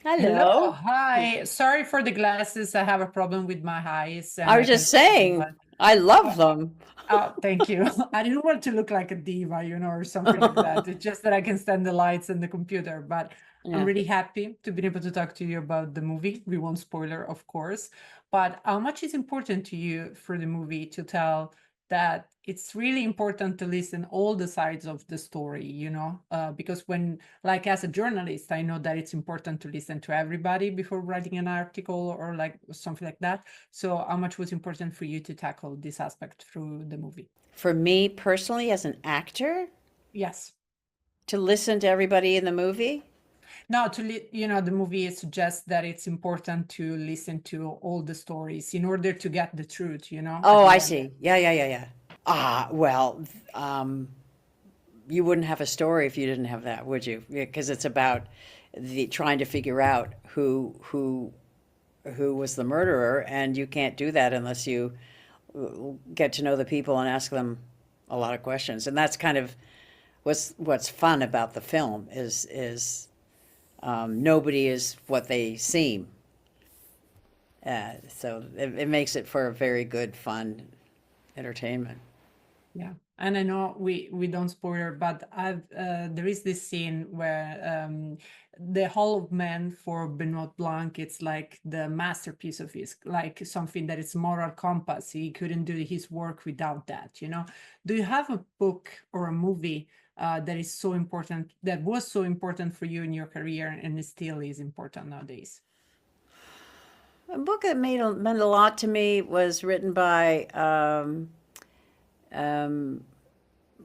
Hello, Hello. hi. Sorry for the glasses. I have a problem with my eyes I and I was just cannot see, saying, but I love uh, them. thank you. I didn't want to look like a diva, or something like that. It's just that I can stand the lights and the computer, but I'm Yeah. really happy to be able to talk to you about the movie. We won't spoiler, of course, but how much is important to you for the movie to tell that it's really important to listen all the sides of the story, because when, like, as a journalist, I know that it's important to listen to everybody before writing an article or like something like that. So how much was important for you to tackle this aspect through the movie? For me personally, as an actor, Yes. to listen to everybody in the movie. No, the movie suggests that it's important to listen to all the stories in order to get the truth, at Oh, the I end. see. Yeah, yeah, yeah, yeah. Well, you wouldn't have a story if you didn't have that, would you? Because it's about the trying to figure out who was the murderer, and you can't do that unless you get to know the people and ask them a lot of questions. And that's kind of what's fun about the film is nobody is what they seem. So it makes it for a very good, fun entertainment. Yeah, and I know we don't spoil, but I've there is this scene where the Hall of Man for Benoit Blanc, it's like the masterpiece of his, like something that is moral compass. He couldn't do his work without that, Do you have a book or a movie that is so important, that was so important for you in your career and it still is important nowadays? A book that meant a lot to me was written by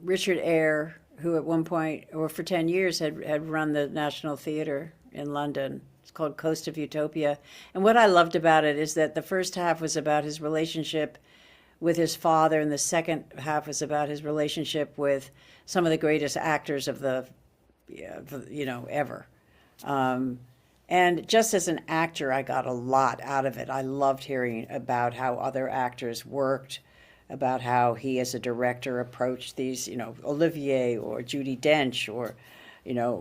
Richard Eyre, who at one point, or for 10 years, had run the National Theatre in London. It's called Coast of Utopia. And what I loved about it is that the first half was about his relationship with his father, and the second half was about his relationship with some of the greatest actors of the, yeah, ever. Um, and just as an actor, I got a lot out of it. I loved hearing about how other actors worked, about how he, as a director, approached these, Olivier or Judi Dench or,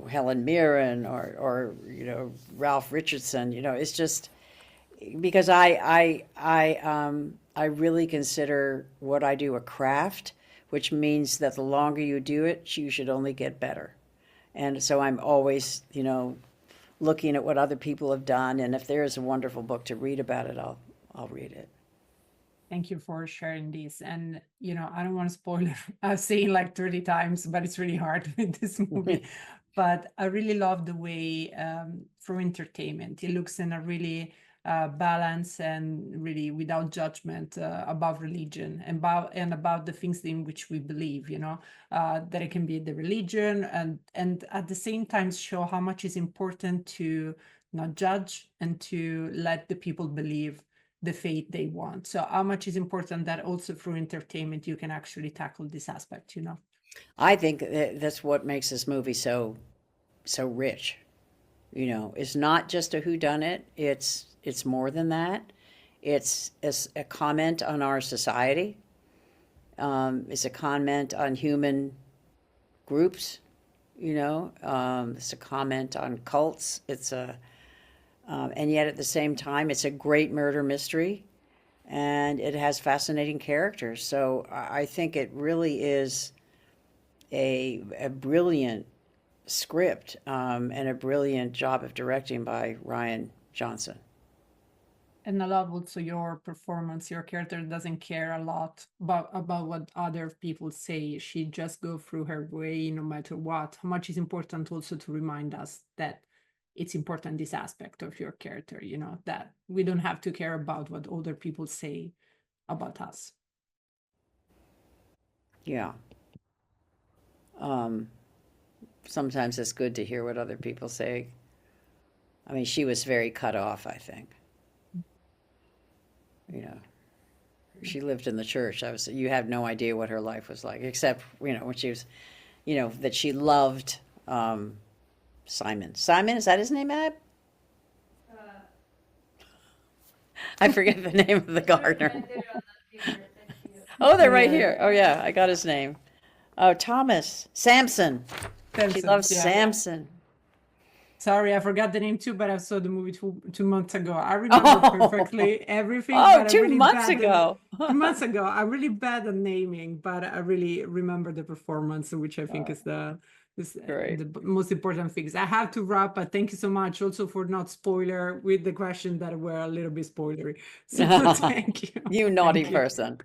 Helen Mirren or Ralph Richardson. It's just because I really consider what I do a craft, which means that the longer you do it, you should only get better. And so I'm always, looking at what other people have done, and if there is a wonderful book to read about it, I'll read it. Thank you for sharing this. And, I don't want to spoil it. I've seen like 30 times, but it's really hard with this movie. But I really love the way, through entertainment, it looks in a really balance and really without judgment about religion and about the things in which we believe, that it can be the religion and at the same time show how much is important to not judge and to let the people believe the faith they want. So how much is important that also through entertainment you can actually tackle this aspect. I think that's what makes this movie so rich. It's not just a whodunit. It's more than that. It's a comment on our society. It's a comment on human groups. It's a comment on cults. And yet at the same time, it's a great murder mystery, and it has fascinating characters. So I think it really is a brilliant script, and a brilliant job of directing by Ryan Johnson. And I love also your performance. Your character doesn't care a lot about what other people say. She just go through her way no matter what. How much is important also to remind us that it's important, this aspect of your character, that we don't have to care about what other people say about us. Yeah. Um, Sometimes it's good to hear what other people say. I mean, she was very cut off, I think. You know, she lived in the church. You have no idea what her life was like, except, when she was, that she loved Simon. Simon, is that his name, Ab? I forget the name of the gardener. Oh, they're right Yeah. here. Oh, yeah, I got his name. Oh, Thomas. Samson. She Simpsons, loves yeah. Samson. Sorry, I forgot the name too, but I saw the movie 2 months ago. I remember perfectly everything, Oh, but I'm 2 really months bad. ago. 2 months ago, I'm really bad at naming, but I really remember the performance, which I think is Great. the most important things. I have to wrap, but thank you so much also for not spoiler with the question that were a little bit spoilery. So thank you. You naughty Thank you. person.